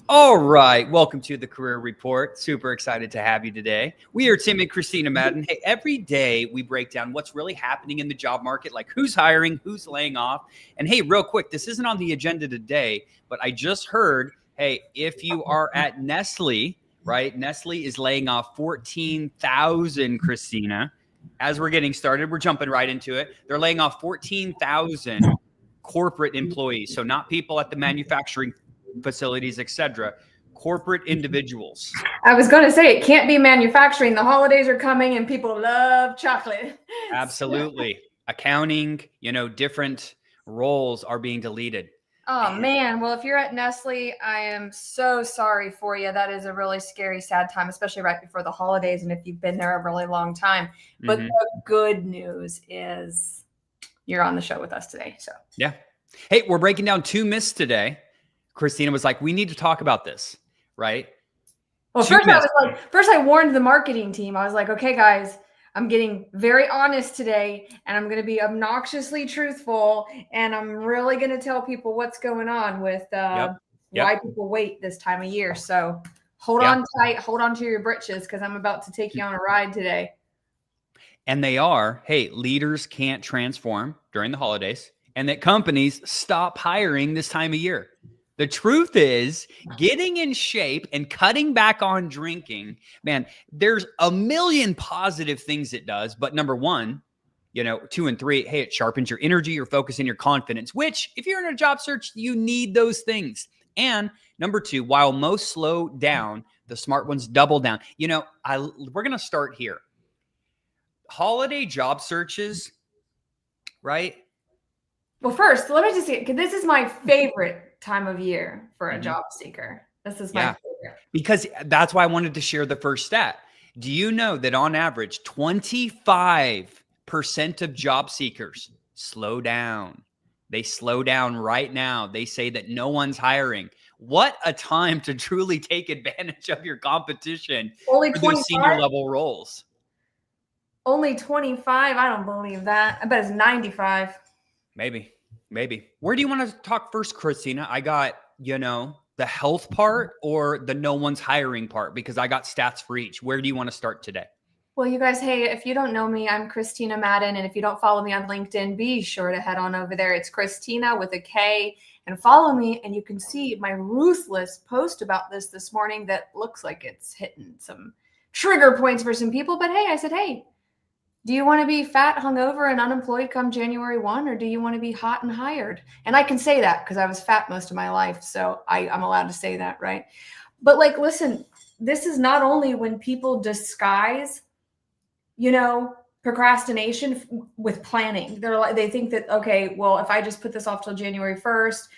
All right. Welcome to the Career Report. Super excited to have you today. We are Tim and Christina Madden. Hey, every day we break down what's really happening in the job market, like who's hiring, who's laying off. And hey, real quick, this isn't on the agenda today, but I just heard, hey, if you are at Nestle, right? Nestle is laying off 14,000, Christina. As we're getting started, we're jumping right into it. They're laying off 14,000 corporate employees. So not people at the manufacturing facilities, etc. Corporate individuals. I was going to say, it can't be manufacturing. The holidays are coming and people love chocolate. Absolutely. Accounting, different roles are being deleted. Oh, man. Well, if you're at Nestle, I am so sorry for you. That is a really scary, sad time, especially right before the holidays and if you've been there a really long time. But the good news is you're on the show with us today. So yeah. Hey, we're breaking down 2 myths today. Christina was like, we need to talk about this, right? Well, first I warned the marketing team. I was like, okay, guys, I'm getting very honest today and I'm going to be obnoxiously truthful. And I'm really going to tell people what's going on with why people wait this time of year. So hold on tight, hold on to your britches because I'm about to take you on a ride today. And they are, hey, leaders can't transform during the holidays and that companies stop hiring this time of year. The truth is, getting in shape and cutting back on drinking, man, there's a million positive things it does. But number 1, 2 and 3, hey, it sharpens your energy, your focus, and your confidence, which if you're in a job search, you need those things. And number 2, while most slow down, the smart ones double down. We're going to start here. Holiday job searches, right? Well, first, let me just say, because this is my favorite time of year for a job seeker. This is my favorite. Because that's why I wanted to share the first stat. Do you know that on average, 25% of job seekers slow down? They slow down right now. They say that no one's hiring. What a time to truly take advantage of your competition Only for those senior level roles. Only 25? I don't believe that. I bet it's 95. Maybe. Where do you want to talk first, Christina? I got, the health part or the no one's hiring part, because I got stats for each. Where do you want to start today? Well, you guys, hey, if you don't know me, I'm Christina Madden. And if you don't follow me on LinkedIn, be sure to head on over there. It's Christina with a K, and follow me. And you can see my ruthless post about this morning that looks like it's hitting some trigger points for some people. But hey, I said, hey, do you want to be fat, hungover, and unemployed come January 1, or do you want to be hot and hired? And I can say that because I was fat most of my life, so I'm allowed to say that, right? But listen, this is not only when people disguise, procrastination with planning. They think that, okay, well, if I just put this off till January 1st,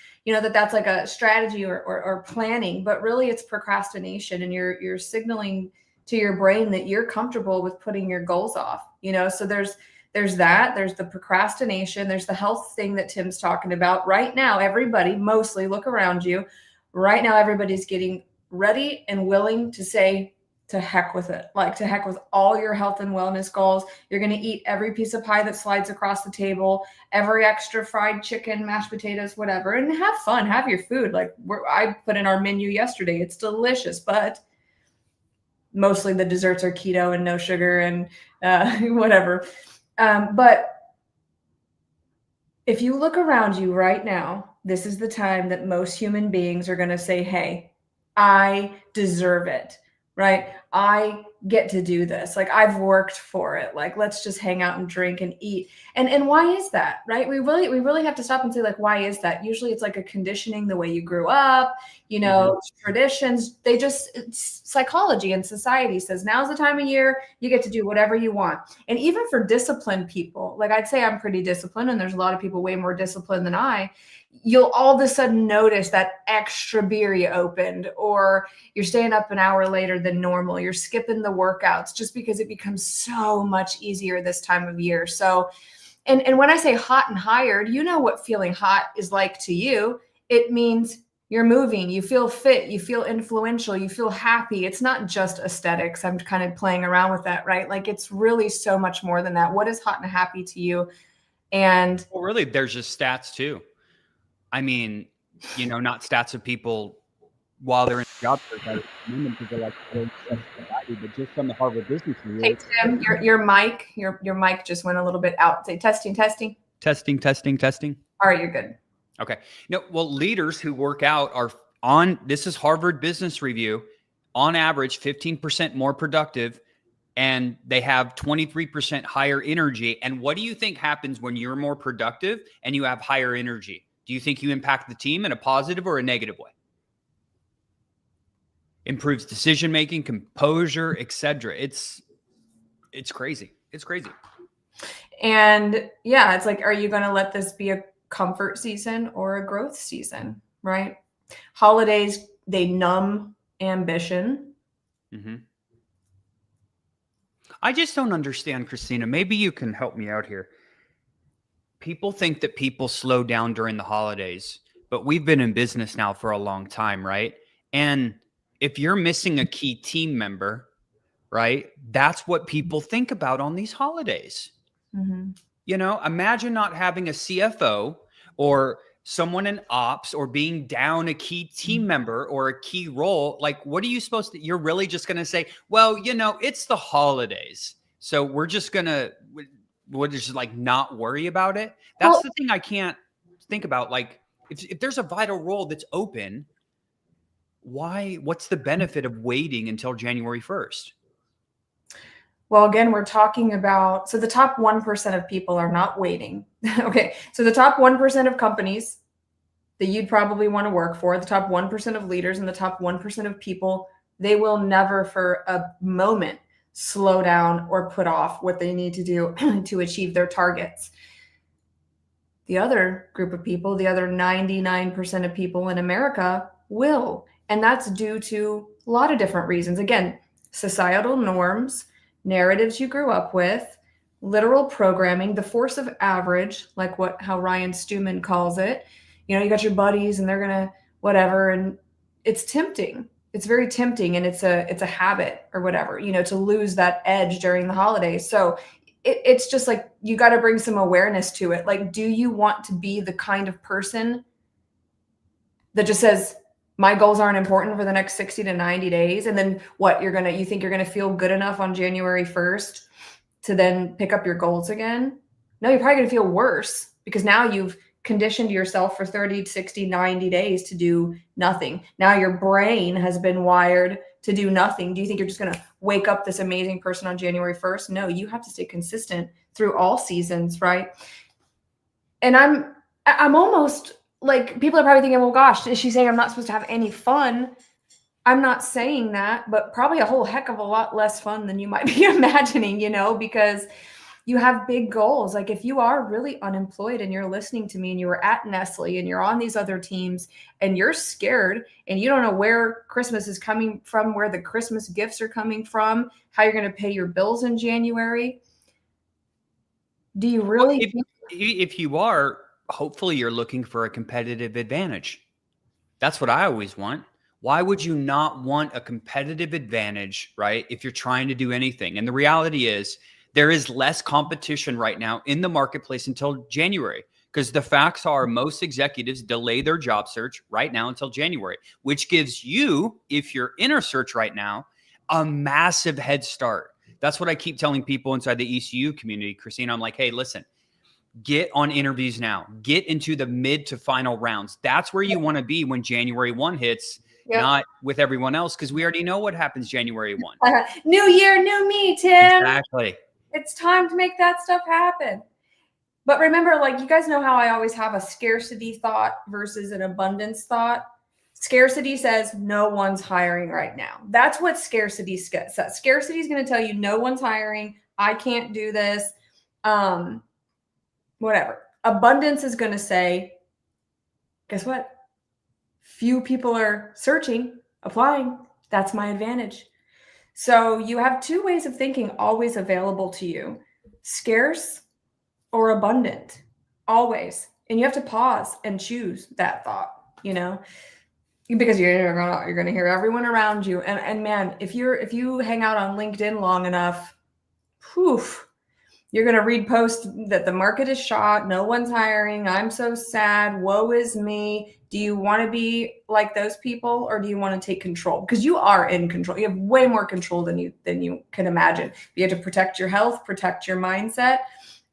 that's like a strategy or planning, but really it's procrastination, and you're signaling to your brain that you're comfortable with putting your goals off, so there's the procrastination, there's the health thing that Tim's talking about right now. Everybody, mostly, look around you right now, everybody's getting ready and willing to say, to heck with it. To heck with all your health and wellness goals. You're going to eat every piece of pie that slides across the table, every extra fried chicken, mashed potatoes, whatever, and have fun, have your food. I put in our menu yesterday. It's delicious, but mostly the desserts are keto and no sugar and whatever. But if you look around you right now, this is the time that most human beings are going to say, hey, I deserve it, right? I get to do this. I've worked for it. Let's just hang out and drink and eat. And why is that, right? We really have to stop and say, why is that? Usually it's a conditioning, the way you grew up, traditions. It's psychology, and society says now's the time of year you get to do whatever you want. And even for disciplined people, I'd say I'm pretty disciplined, and there's a lot of people way more disciplined than I. You'll all of a sudden notice that extra beer you opened, or you're staying up an hour later than normal. You're skipping the workouts just because it becomes so much easier this time of year. So, and when I say hot and hired, what feeling hot is like to you. It means you're moving, you feel fit, you feel influential, you feel happy. It's not just aesthetics. I'm kind of playing around with that, right? It's really so much more than that. What is hot and happy to you? And really, there's just stats too. I mean, not stats of people while they're in the job search. I recommend them because they're like very society, but just from the Harvard Business Hey Review. Tim, your mic just went a little bit out. Say testing, testing. Testing, testing, testing. All right, you're good. Okay. No, well, leaders who work out are on, this is Harvard Business Review, on average 15% more productive, and they have 23% higher energy. And what do you think happens when you're more productive and you have higher energy? Do you think you impact the team in a positive or a negative way? Improves decision making, composure, etc. It's crazy. It's crazy. And yeah, it's like, are you going to let this be a comfort season or a growth season, right? Holidays, they numb ambition. Mm-hmm. I just don't understand, Christina. Maybe you can help me out here. People think that people slow down during the holidays, but we've been in business now for a long time, right? And if you're missing a key team member, right, that's what people think about on these holidays. Mm-hmm. You know, imagine not having a CFO or someone in ops or being down a key team member or a key role. Like, what are you supposed to, you're really just going to say, well, you know, it's the holidays, so we're just going to, we'll just like not worry about it. That's the thing I can't think about. Like, if there's a vital role that's open, what's the benefit of waiting until January 1st? Well, again, we're talking about, so the top 1% of people are not waiting. Okay. So the top 1% of companies that you'd probably want to work for, the top 1% of leaders and the top 1% of people, they will never for a moment slow down or put off what they need to do to achieve their targets. The other group of people, the other 99% of people in America will. And that's due to a lot of different reasons. Again, societal norms, narratives you grew up with, literal programming, the force of average, like how Ryan Stewman calls it. You know, you got your buddies and they're gonna whatever, and it's tempting. It's very tempting, and it's a habit or whatever, you know, to lose that edge during the holidays. So it's just like you got to bring some awareness to it. Like, do you want to be the kind of person that just says my goals aren't important for the next 60 to 90 days, and then what, you think you're going to feel good enough on January 1st to then pick up your goals again? No, you're probably going to feel worse, because now you've conditioned yourself for 30, 60, 90 days to do nothing. Now your brain has been wired to do nothing. Do you think you're just going to wake up this amazing person on January 1st? No, you have to stay consistent through all seasons, right? And I'm almost like, people are probably thinking, well, gosh, is she saying I'm not supposed to have any fun? I'm not saying that, but probably a whole heck of a lot less fun than you might be imagining, you know, because you have big goals. Like, if you are really unemployed and you're listening to me and you were at Nestle and you're on these other teams and you're scared and you don't know where Christmas is coming from, where the Christmas gifts are coming from, how you're going to pay your bills in January, do you really? Well, if you are, hopefully you're looking for a competitive advantage. That's what I always want. Why would you not want a competitive advantage, right, if you're trying to do anything? And the reality is, there is less competition right now in the marketplace until January, because the facts are most executives delay their job search right now until January, which gives you, if you're in a search right now, a massive head start. That's what I keep telling people inside the ECU community, Christina. I'm like, hey, listen, get on interviews now. Get into the mid to final rounds. That's where you want to be when January 1 hits, not with everyone else, because we already know what happens January 1. New year, new me, Tim. Exactly. It's time to make that stuff happen. But remember, like, you guys know how I always have a scarcity thought versus an abundance thought. Scarcity says no one's hiring right now. That's what scarcity says. Scarcity is going to tell you no one's hiring. I can't do this. Whatever. Abundance is going to say, guess what? Few people are searching, applying. That's my advantage. So you have two ways of thinking always available to you: scarce or abundant, always. And you have to pause and choose that thought, you know, because you're going to hear everyone around you. And man, if you hang out on LinkedIn long enough, poof, you're going to read posts that the market is shot, no one's hiring, I'm so sad, woe is me, Do you want to be like those people, or do you want to take control? Because you are in control. You have way more control than you can imagine. You have to protect your health, protect your mindset,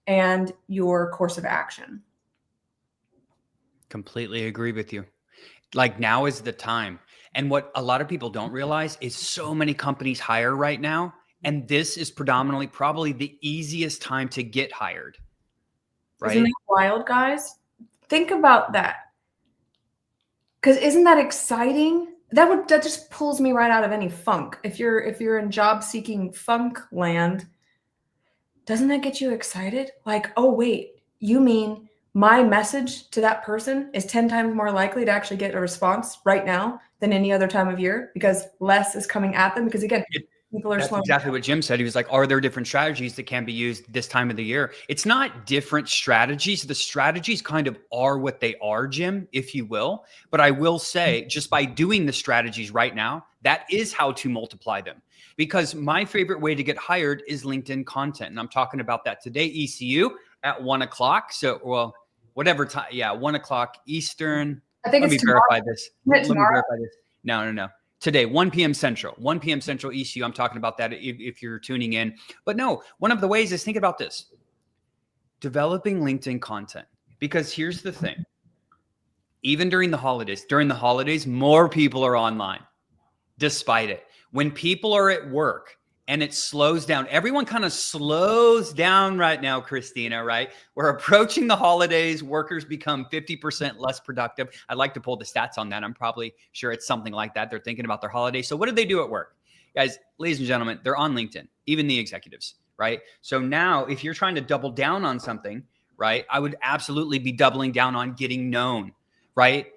and your course of action. Completely agree with you. Like, now is the time. And what a lot of people don't realize is so many companies hire right now. And this is predominantly probably the easiest time to get hired. Isn't Right? that wild, guys? Think about that. Because isn't that exciting? That just pulls me right out of any funk. If you're in job seeking funk land, doesn't that get you excited? Like, oh wait, you mean my message to that person is 10 times more likely to actually get a response right now than any other time of year because less is coming at them? Because again, people are That's slowing exactly down. what Jim said. He was like, are there different strategies that can be used this time of the year? It's not different strategies. The strategies kind of are what they are, Jim, if you will. But I will say, just by doing the strategies right now, that is how to multiply them. Because my favorite way to get hired is LinkedIn content. And I'm talking about that today, ECU at 1:00. So, well, whatever time. Yeah, 1:00 Eastern. I think Let it's me tomorrow. verify this. Isn't it Let me tomorrow? verify this. No. Today, 1 p.m. Central, 1 p.m. Central ECU. I'm talking about that if you're tuning in. But no, one of the ways is think about this. Developing LinkedIn content. Because here's the thing. Even during the holidays, more people are online despite it. When people are at work and it slows down, everyone kind of slows down right now, Christina, right? We're approaching the holidays. Workers become 50% less productive. I'd like to pull the stats on that. I'm probably sure it's something like that. They're thinking about their holidays. So what do they do at work? Guys, ladies and gentlemen, they're on LinkedIn, even the executives, right? So now if you're trying to double down on something, right, I would absolutely be doubling down on getting known, right?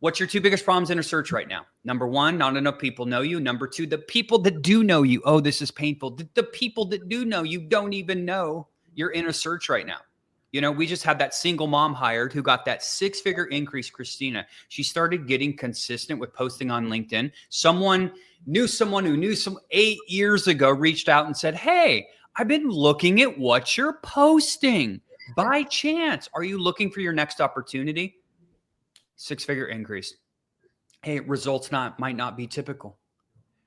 What's your two biggest problems in a search right now? Number one, not enough people know you. Number two, the people that do know you. Oh, this is painful. The people that do know you don't even know you're in a search right now. You know, we just had that single mom hired who got that 6-figure increase, Christina. She started getting consistent with posting on LinkedIn. Someone who knew some 8 years ago reached out and said, hey, I've been looking at what you're posting. By chance, are you looking for your next opportunity? 6-figure increase. Hey, results might not be typical,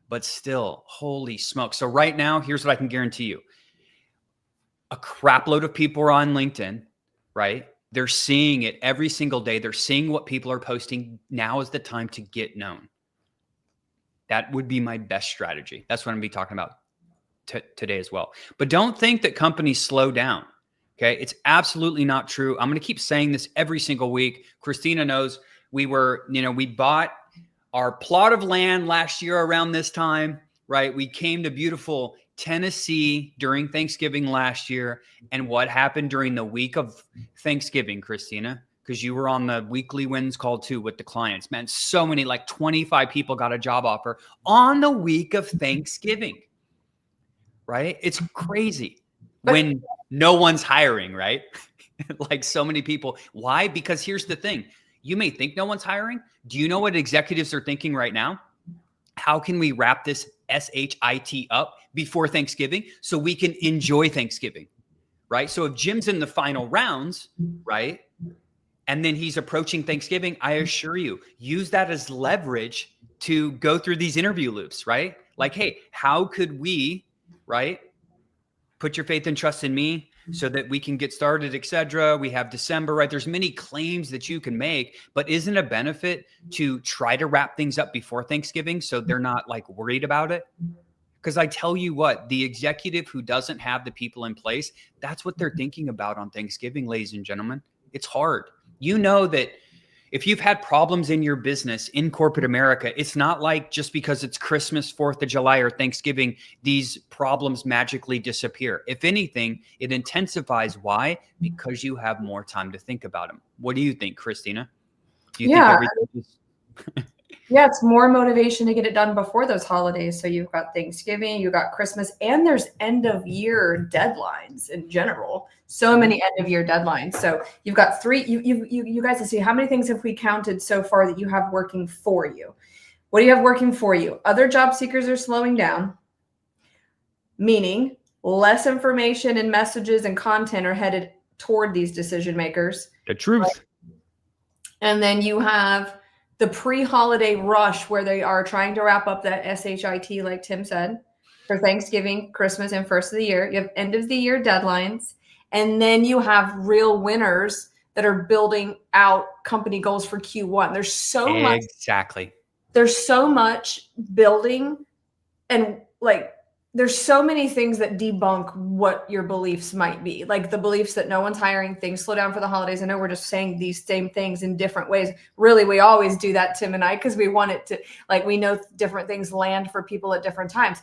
but still, holy smoke. So right now, here's what I can guarantee you. A crap load of people are on LinkedIn, right? They're seeing it every single day. They're seeing what people are posting. Now is the time to get known. That would be my best strategy. That's what I'm going to be talking about today as well. But don't think that companies slow down. Okay. It's absolutely not true. I'm going to keep saying this every single week. Christina knows we bought our plot of land last year around this time, right? We came to beautiful Tennessee during Thanksgiving last year. And what happened during the week of Thanksgiving, Christina? Because you were on the weekly wins call too with the clients. Man, so many, like 25 people got a job offer on the week of Thanksgiving, right? It's crazy when no one's hiring, right? Like so many people. Why? Because here's the thing. You may think no one's hiring. Do you know what executives are thinking right now? How can we wrap this SHIT up before Thanksgiving so we can enjoy Thanksgiving, right? So if Jim's in the final rounds, right, and then he's approaching Thanksgiving, I assure you, use that as leverage to go through these interview loops, right? Like, hey, how could we, right, put your faith and trust in me so that we can get started, etc. We have December, right? There's many claims that you can make, but isn't a benefit to try to wrap things up before Thanksgiving so they're not like worried about it? Because I tell you what, the executive who doesn't have the people in place, that's what they're thinking about on Thanksgiving, ladies and gentlemen. It's hard. You know that if you've had problems in your business in corporate America, it's not like just because it's Christmas, 4th of July, or Thanksgiving, these problems magically disappear. If anything, it intensifies. Why? Because you have more time to think about them. What do you think, Christina? Do you think everything is... Yeah, it's more motivation to get it done before those holidays. So you've got Thanksgiving, you've got Christmas, and there's end of year deadlines in general. So many end of year deadlines. So you've got three. You guys will see how many things have we counted so far that you have working for you. What do you have working for you? Other job seekers are slowing down, meaning less information and messages and content are headed toward these decision makers. The truth. Right? And then you have the pre-holiday rush where they are trying to wrap up that SHIT, like Tim said, for Thanksgiving, Christmas, and first of the year. You have end of the year deadlines. And then you have real winners that are building out company goals for Q1. Exactly. There's so much building, and like there's so many things that debunk what your beliefs might be. Like the beliefs that no one's hiring, things slow down for the holidays. I know we're just saying these same things in different ways. Really, we always do that, Tim and I, because we want it to, like, we know different things land for people at different times.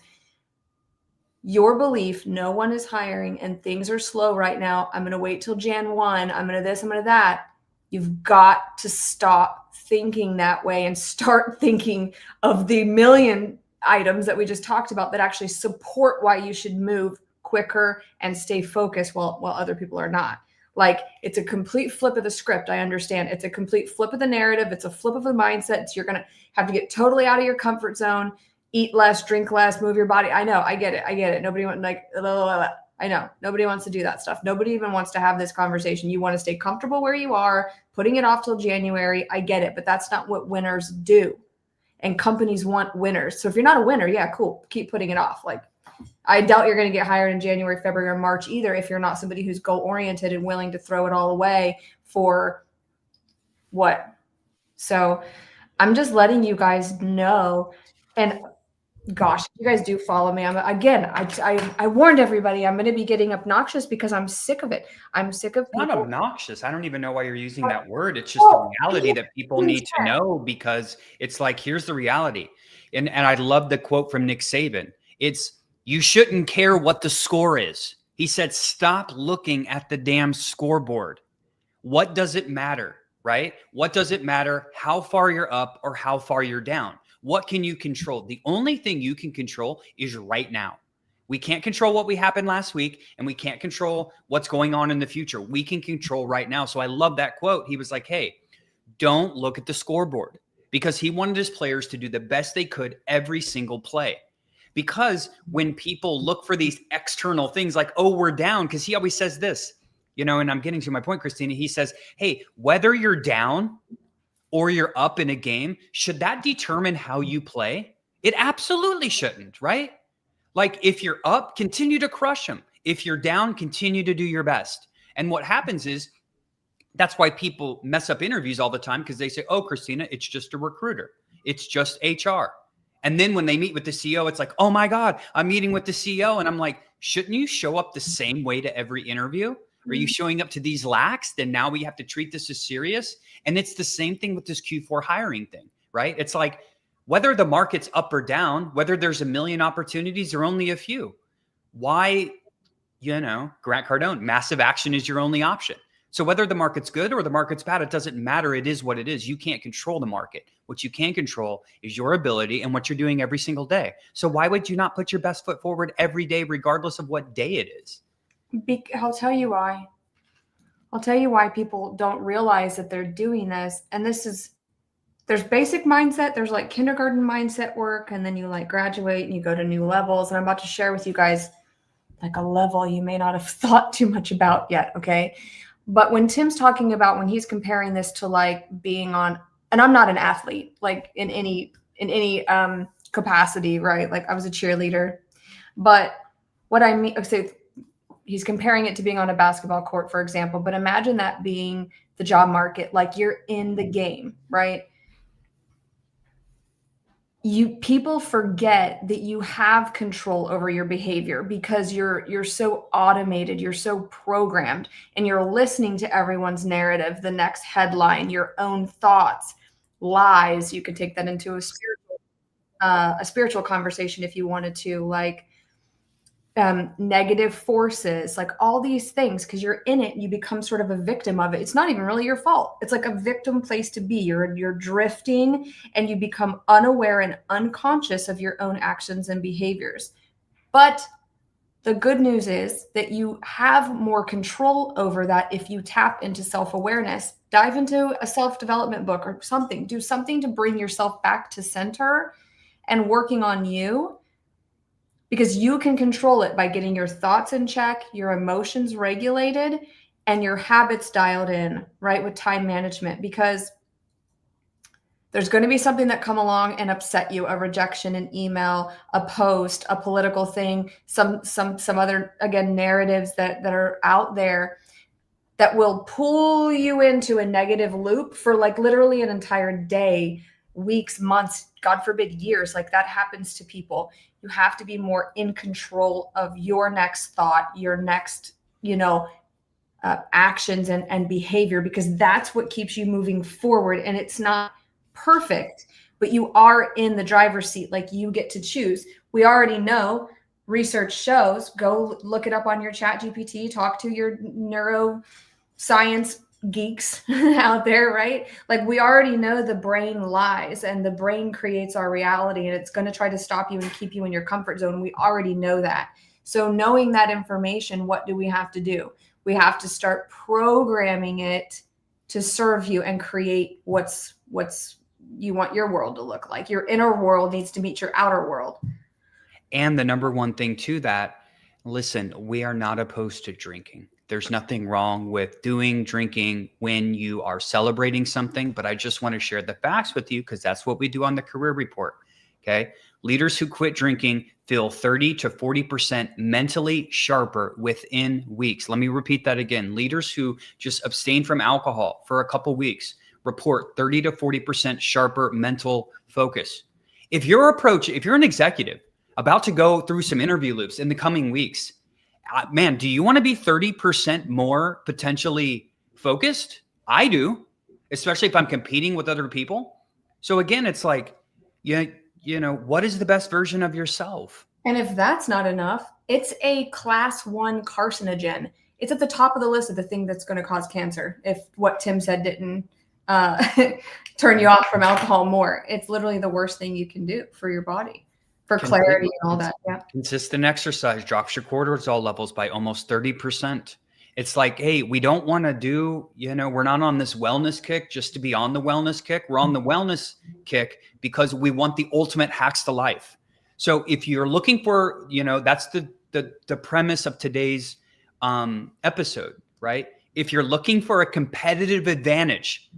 Your belief, no one is hiring and things are slow right now. I'm going to wait till Jan 1. I'm going to this, I'm going to that. You've got to stop thinking that way and start thinking of the million items that we just talked about that actually support why you should move quicker and stay focused while other people are not. Like, it's a complete flip of the script. I understand. It's a complete flip of the narrative. It's a flip of the mindset. So you're going to have to get totally out of your comfort zone, eat less, drink less, move your body. I know. I get it. Nobody wants, like, I know nobody wants to do that stuff. Nobody even wants to have this conversation. You want to stay comfortable where you are, putting it off till January. I get it, but that's not what winners do. And companies want winners. So if you're not a winner, yeah, cool. Keep putting it off. Like, I doubt you're going to get hired in January, February, or March either if you're not somebody who's goal-oriented and willing to throw it all away for what? So I'm just letting you guys know. And gosh, you guys do follow me. I warned everybody I'm going to be getting obnoxious because I'm sick of it. I'm sick of people. Not obnoxious. I don't even know why you're using that word. It's just the reality that people need to know, because it's like, here's the reality. And I love the quote from Nick Saban. It's, you shouldn't care what the score is. He said, stop looking at the damn scoreboard. What does it matter, right? What does it matter how far you're up or how far you're down? What can you control? The only thing you can control is right now. We can't control what happened last week, and we can't control what's going on in the future. We can control right now. So I love that quote. He was like, hey, don't look at the scoreboard, because he wanted his players to do the best they could every single play. Because when people look for these external things like, oh, we're down, because he always says this, you know, and I'm getting to my point, Christina. He says, hey, whether you're down or you're up in a game, should that determine how you play? It absolutely shouldn't, right? Like, if you're up, continue to crush them. If you're down, continue to do your best. And what happens is, that's why people mess up interviews all the time, because they say, oh, Christina, it's just a recruiter. It's just HR. And then when they meet with the CEO, it's like, oh my God, I'm meeting with the CEO. And I'm like, shouldn't you show up the same way to every interview? Are you showing up to these lax? Then now we have to treat this as serious. And it's the same thing with this Q4 hiring thing, right? It's like, whether the market's up or down, whether there's a million opportunities or only a few, why, you know, Grant Cardone, massive action is your only option. So whether the market's good or the market's bad, it doesn't matter. It is what it is. You can't control the market. What you can control is your ability and what you're doing every single day. So why would you not put your best foot forward every day, regardless of what day it is? I'll tell you why. I'll tell you why people don't realize that they're doing this. And there's basic mindset. There's like kindergarten mindset work. And then you like graduate and you go to new levels. And I'm about to share with you guys like a level you may not have thought too much about yet. Okay. But when Tim's talking about, when he's comparing this to like being on, and I'm not an athlete, like in any capacity, right? Like I was a cheerleader, but what I mean, so he's comparing it to being on a basketball court, for example, but imagine that being the job market, like you're in the game, right? People forget that you have control over your behavior because you're so automated, you're so programmed, and you're listening to everyone's narrative, the next headline, your own thoughts, lies. You could take that into a spiritual conversation if you wanted to, like negative forces, like all these things, because you're in it, you become sort of a victim of it. It's not even really your fault. It's like a victim place to be. You're drifting and you become unaware and unconscious of your own actions and behaviors. But the good news is that you have more control over that if you tap into self-awareness. Dive into a self-development book or something. Do something to bring yourself back to center and working on you, because you can control it by getting your thoughts in check, your emotions regulated, and your habits dialed in, right, with time management. Because There's going to be something that come along and upset you, a rejection, an email, a post, a political thing, some other, again, narratives that are out there that will pull you into a negative loop for like literally an entire day, weeks, months, God forbid, years. Like that happens to people. You have to be more in control of your next thought, your next, actions and behavior, because that's what keeps you moving forward. And it's not perfect, but you are in the driver's seat. Like you get to choose. We already know, research shows, go look it up on your chat GPT, talk to your neuroscience geeks out there, right? Like we already know the brain lies and the brain creates our reality, and it's going to try to stop you and keep you in your comfort zone. We already know that. So knowing that information, what do we have to do? We have to start programming it to serve you and create what's you want your world to look like. Your inner world needs to meet your outer world. And the number one thing to that, listen, we are not opposed to drinking. There's nothing wrong with drinking when you are celebrating something, but I just want to share the facts with you because that's what we do on the career report. Okay. Leaders who quit drinking feel 30 to 40% mentally sharper within weeks. Let me repeat that again. Leaders who just abstain from alcohol for a couple weeks report 30 to 40% sharper mental focus. If you're an executive about to go through some interview loops in the coming weeks, man, do you want to be 30% more potentially focused? I do, especially if I'm competing with other people. So again, it's like, what is the best version of yourself? And if that's not enough, it's a class 1 carcinogen. It's at the top of the list of the thing that's going to cause cancer. If what Tim said didn't turn you off from alcohol more, it's literally the worst thing you can do for your body, for clarity and all that. Yeah. Consistent exercise drops your cortisol levels by almost 30%. It's like, hey, we don't want to do, we're not on this wellness kick just to be on the wellness kick. We're on the wellness kick because we want the ultimate hacks to life. So if you're looking for, that's the premise of today's episode, right? If you're looking for a competitive advantage,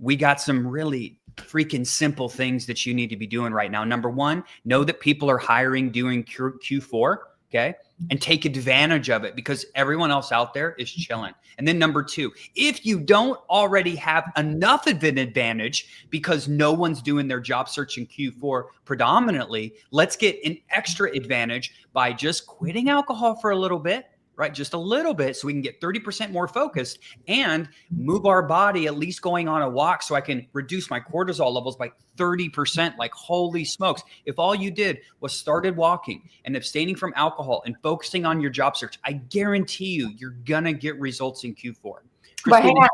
we got some really freaking simple things that you need to be doing right now. Number one, know that people are hiring during Q4, okay? And take advantage of it because everyone else out there is chilling. And then number two, if you don't already have enough of an advantage because no one's doing their job search in Q4 predominantly, let's get an extra advantage by just quitting alcohol for a little bit, right? Just a little bit so we can get 30% more focused and move our body, at least going on a walk so I can reduce my cortisol levels by 30%. Like, holy smokes. If all you did was started walking and abstaining from alcohol and focusing on your job search, I guarantee you're going to get results in Q4. But hang on.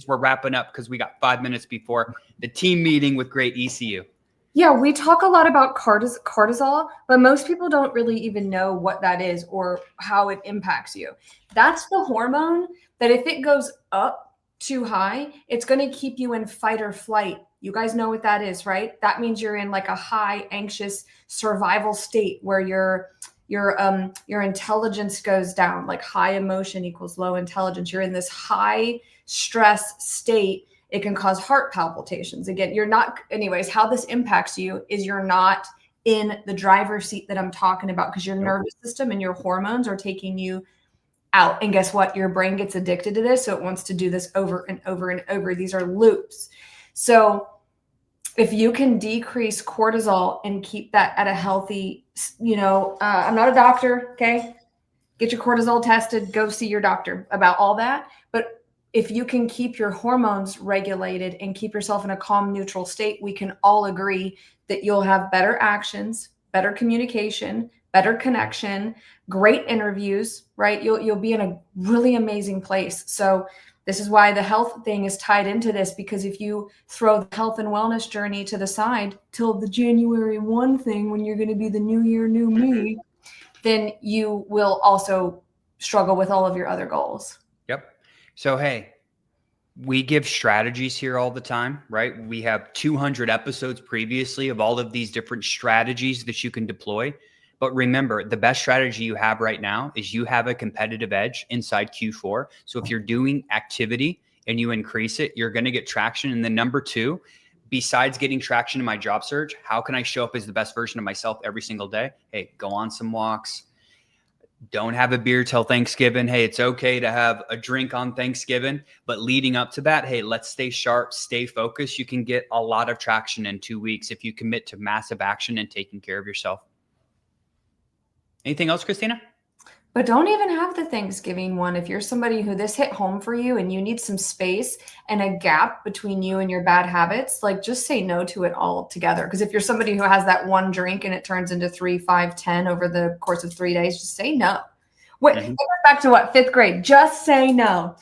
We're wrapping up because we got 5 minutes before the team meeting with great ECU. Yeah, we talk a lot about cortisol, but most people don't really even know what that is or how it impacts you. That's the hormone that if it goes up too high, it's going to keep you in fight or flight. You guys know what that is, right? That means you're in like a high, anxious survival state where your intelligence goes down. Like high emotion equals low intelligence. You're in this high stress state. It can cause heart palpitations. Again, anyways, how this impacts you is you're not in the driver's seat that I'm talking about because your nervous system and your hormones are taking you out. And guess what? Your brain gets addicted to this. So it wants to do this over and over and over. These are loops. So if you can decrease cortisol and keep that at a healthy, I'm not a doctor, okay? Get your cortisol tested, go see your doctor about all that. But if you can keep your hormones regulated and keep yourself in a calm, neutral state, we can all agree that you'll have better actions, better communication, better connection, great interviews, right? You'll be in a really amazing place. So this is why the health thing is tied into this, because if you throw the health and wellness journey to the side till the January 1 thing, when you're going to be the new year, new me, then you will also struggle with all of your other goals. Yep. So, hey, we give strategies here all the time, right? We have 200 episodes previously of all of these different strategies that you can deploy. But remember, the best strategy you have right now is you have a competitive edge inside Q4. So if you're doing activity and you increase it, you're going to get traction. And then number two, besides getting traction in my job search, how can I show up as the best version of myself every single day? Hey, go on some walks. Don't have a beer till Thanksgiving. Hey, it's okay to have a drink on Thanksgiving, but leading up to that, hey, let's stay sharp, stay focused. You can get a lot of traction in 2 weeks if you commit to massive action and taking care of yourself. Anything else, Christina? But don't even have the Thanksgiving one. If you're somebody who this hit home for you and you need some space and a gap between you and your bad habits, like just say no to it all together. Because if you're somebody who has that one drink and it turns into 3, 5, 10 over the course of 3 days, just say no. Wait, it goes back to what? 5th grade. Just say no.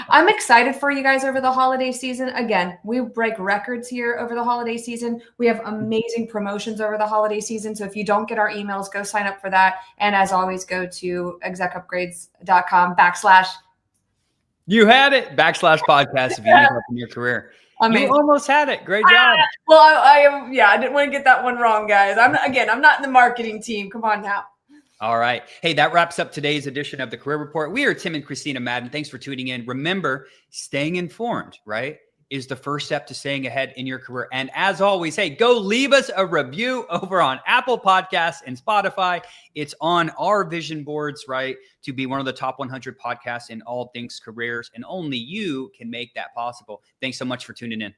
I'm excited for you guys over the holiday season. Again, we break records here over the holiday season. We have amazing promotions over the holiday season. So if you don't get our emails, go sign up for that. And as always, go to execupgrades.com / You had it. / podcast if you need help in your career. You almost had it. Great job. Well, I didn't want to get that one wrong, guys. I'm not in the marketing team. Come on now. All right. Hey, that wraps up today's edition of the Career Report. We are Tim and Christina Madden. Thanks for tuning in. Remember, staying informed, right, is the first step to staying ahead in your career. And as always, hey, go leave us a review over on Apple Podcasts and Spotify. It's on our vision boards, right, to be one of the top 100 podcasts in all things careers. And only you can make that possible. Thanks so much for tuning in.